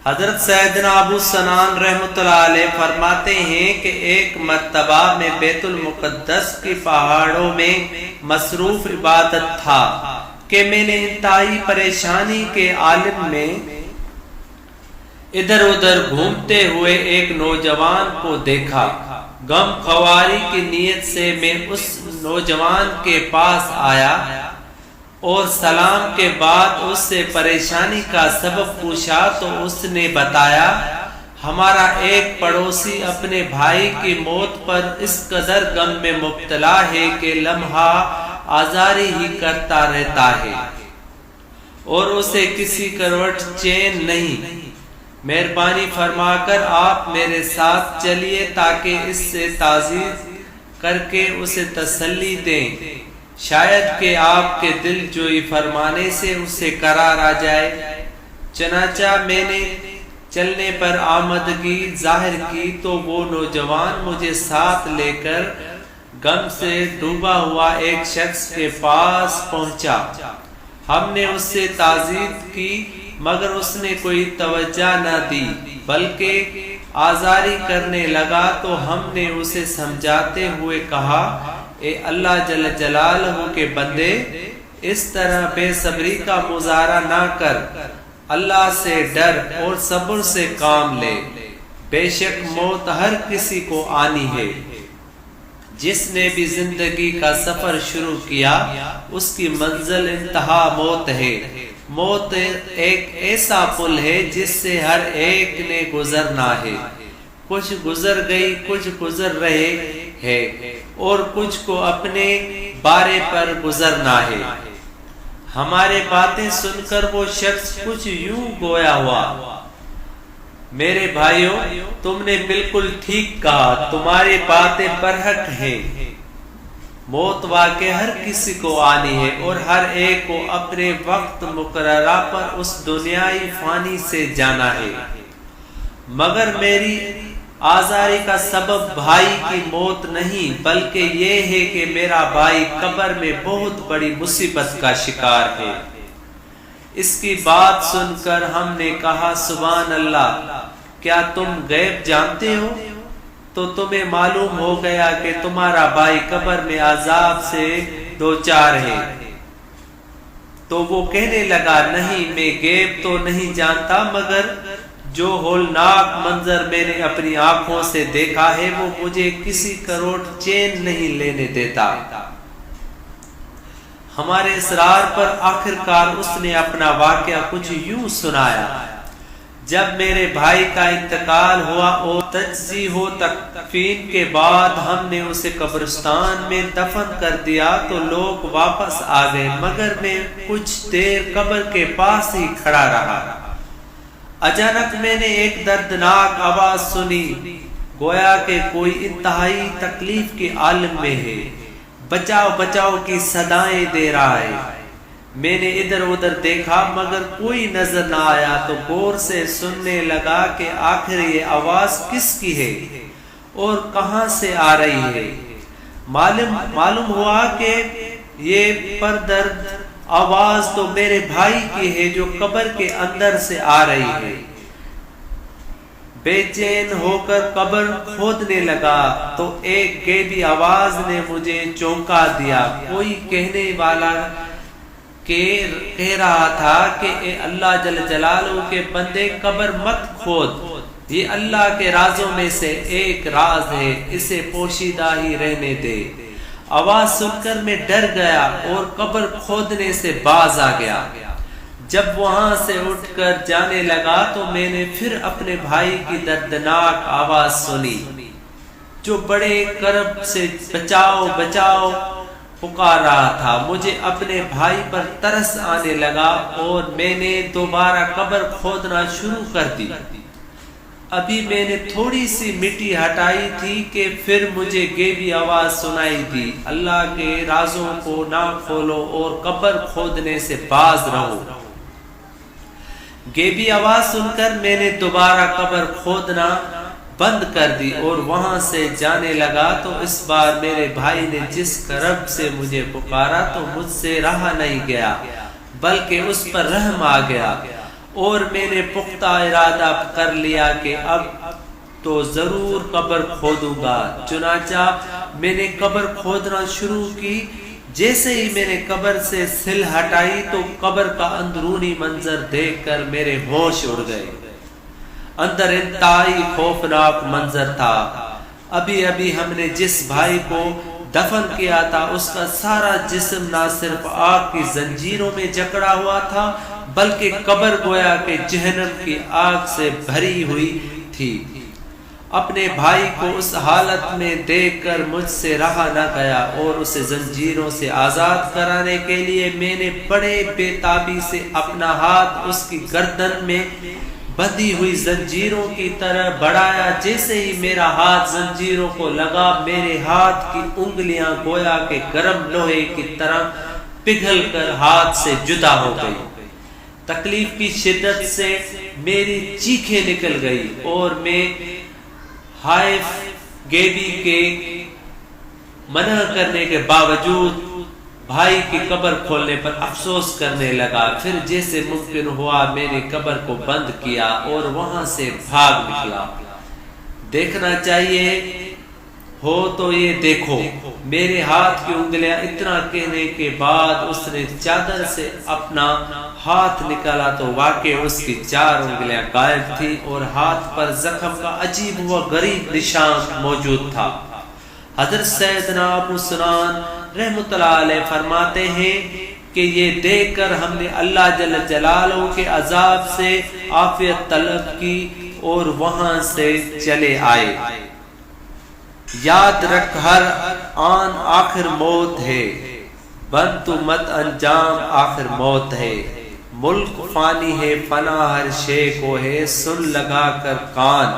حضرت سیدنا ابو سنان رحمۃ اللہ علیہ فرماتے ہیں کہ ایک مرتبہ میں بیت المقدس کی پہاڑوں میں مصروف عبادت تھا کہ میں نے انتہائی پریشانی کے عالم میں ادھر ادھر گھومتے ہوئے ایک نوجوان کو دیکھا۔ غم خواری کی نیت سے میں اس نوجوان کے پاس آیا اور سلام کے بعد اس سے پریشانی کا سبب پوچھا تو اس نے بتایا، ہمارا ایک پڑوسی اپنے بھائی کی موت پر اس قدر غم میں مبتلا ہے کہ لمحہ آزاری ہی کرتا رہتا ہے اور اسے کسی کروٹ چین نہیں۔ مہربانی فرما کر آپ میرے ساتھ چلیے تاکہ اس سے تعزیت کر کے اسے تسلی دیں، شاید کہ آپ کے دل جوئی فرمانے سے اسے قرار آ جائے۔ چنانچہ میں نے چلنے پر آمدگی ظاہر کی تو وہ نوجوان مجھے ساتھ لے کر غم سے ڈوبا ہوا ایک شخص کے پاس پہنچا۔ ہم نے اس سے تعزیت کی مگر اس نے کوئی توجہ نہ دی بلکہ آزاری کرنے لگا، تو ہم نے اسے سمجھاتے ہوئے کہا، اے اللہ جل جلالہ کے بندے، اس طرح بے صبری کا مظاہرہ نہ کر، اللہ سے ڈر اور صبر سے کام لے، بے شک موت ہر کسی کو آنی ہے۔ جس نے بھی زندگی کا سفر شروع کیا اس کی منزل انتہا موت ہے۔ موت ایک ایسا پل ہے جس سے ہر ایک نے گزرنا ہے، کچھ گزر گئی، کچھ گزر رہے ہیں اور کچھ کو اپنے بارے پر گزرنا ہے۔ ہمارے باتیں سن کر وہ شخص کچھ یوں گویا ہوا، میرے بھائیوں تم نے بالکل ٹھیک کہا، تمہاری باتیں برحق ہیں۔ موت واقع ہر کسی کو آنی ہے اور ہر ایک کو اپنے وقت مقررہ پر اس دنیائی فانی سے جانا ہے، مگر میری آزاری کا سبب بھائی کی موت نہیں بلکہ یہ ہے کہ میرا بھائی قبر میں بہت بڑی مصیبت کا شکار ہے۔ اس کی بات سن کر ہم نے کہا، سبحان اللہ، کیا تم غیب جانتے ہو؟ تو تمہیں معلوم ہو گیا کہ تمہارا بھائی قبر میں عذاب سے دوچار ہے۔ تو وہ کہنے لگا، نہیں، میں غیب تو نہیں جانتا مگر جو ہولناک منظر میں نے اپنی آنکھوں سے دیکھا ہے وہ مجھے کسی کروٹ چین نہیں لینے دیتا۔ ہمارے اصرار پر آخرکار اس نے اپنا واقعہ کچھ یوں سنایا، جب میرے بھائی کا انتقال ہوا اور تجزیہ و تکفین کے بعد ہم نے اسے قبرستان میں دفن کر دیا تو لوگ واپس آ گئے، مگر میں کچھ دیر قبر کے پاس ہی کھڑا رہا۔ اچانک میں نے ایک دردناک آواز سنی، گویا کہ کوئی انتہائی تکلیف کے عالم میں ہے، بچاؤ بچاؤ کی صدائیں دے رہا ہے۔ میں نے ادھر ادھر دیکھا مگر کوئی نظر نہ آیا تو غور سے سننے لگا کہ آخر یہ آواز کس کی ہے اور کہاں سے آ رہی ہے۔ معلوم ہوا کہ یہ پردرد آواز تو میرے بھائی کی ہے جو قبر کے اندر سے آ رہی ہے۔ بے چین ہو کر قبر کھودنے لگا تو ایک غیبی آواز نے مجھے چونکا دیا۔ کوئی کہنے والا کہہ رہا تھا کہ اے اللہ جل جلالہ کے بندے، قبر مت کھود، یہ اللہ کے رازوں میں سے ایک راز ہے، اسے پوشیدہ ہی رہنے دے۔ آواز سن کر میں ڈر گیا اور قبر کھودنے سے باز آ گیا۔ جب وہاں سے اٹھ کر جانے لگا تو میں نے پھر اپنے بھائی کی دردناک آواز سنی جو بڑے کرب سے بچاؤ بچاؤ پکار رہا تھا۔ مجھے اپنے بھائی پر ترس آنے لگا اور میں نے دوبارہ قبر کھودنا شروع کر دی۔ ابھی میں نے تھوڑی سی مٹی ہٹائی تھی کہ پھر مجھے غیبی آواز سنائی دی، اللہ کے رازوں کو نہ کھولو اور قبر کھودنے سے باز رہو۔ غیبی آواز سن کر میں نے دوبارہ قبر کھودنا بند کر دی اور وہاں سے جانے لگا تو اس بار میرے بھائی نے جس کرب سے مجھے پکارا تو مجھ سے رہا نہیں گیا بلکہ اس پر رحم آ گیا اور میں نے پختہ ارادہ کر لیا کہ اب تو ضرور قبر کھودوں گا۔ چنانچہ میں نے قبر کھودنا شروع کی۔ جیسے ہی میں نے قبر سے سل ہٹائی تو قبر کا اندرونی منظر دیکھ کر میرے ہوش اڑ گئے۔ اندر انتہائی خوفناک منظر تھا۔ ابھی ابھی ہم نے جس بھائی کو دفن کیا تھا اس کا سارا جسم نہ صرف آگ کی زنجیروں میں جکڑا ہوا تھا بلکہ قبر گویا کہ جہنم کی آگ سے بھری ہوئی تھی۔ اپنے بھائی کو اس حالت میں دیکھ کر مجھ سے رہا نہ گیا اور اسے زنجیروں سے آزاد کرانے کے لیے میں نے بڑے بے تابی سے اپنا ہاتھ اس کی گردن میں بندھی ہوئی زنجیروں کی طرح بڑھایا۔ جیسے ہی میرا ہاتھ زنجیروں کو لگا میرے ہاتھ کی انگلیاں گویا کہ گرم لوہے کی طرح پگھل کر ہاتھ سے جدا ہو گئی۔ تکلیف کی شدت سے میری چیخیں نکل گئی اور میں حائف گیبی کے منع کرنے کے باوجود بھائی کی قبر کھولنے پر افسوس کرنے لگا۔ پھر جیسے ممکن ہوا میں نے قبر کو بند کیا اور وہاں سے بھاگ نکلا۔ دیکھنا چاہیے ہو تو یہ دیکھو۔ میرے ہاتھ کی انگلیاں اتنا کہنے کے بعد اس نے چادر سے اپنا ہاتھ نکالا تو واقع اس کی 4 انگلیاں غائب تھی اور ہاتھ پر زخم کا عجیب و غریب نشان موجود تھا۔ حضرت سیدنا ابو سنان رحمۃ اللہ علیہ فرماتے ہیں کہ یہ دیکھ کر ہم نے اللہ جل جلالہ کے عذاب سے عافیت طلب کی اور وہاں سے چلے آئے۔ یاد رکھ ہر آن آخر موت ہے، بن تو مت انجام آخر موت ہے۔ ملک فانی ہے فنا ہر شے کو ہے، سن لگا کر کان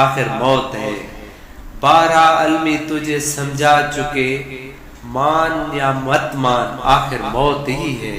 آخر موت ہے۔ 12 علمی تجھے سمجھا چکے، مان یا مت مان آخر موت ہی ہے۔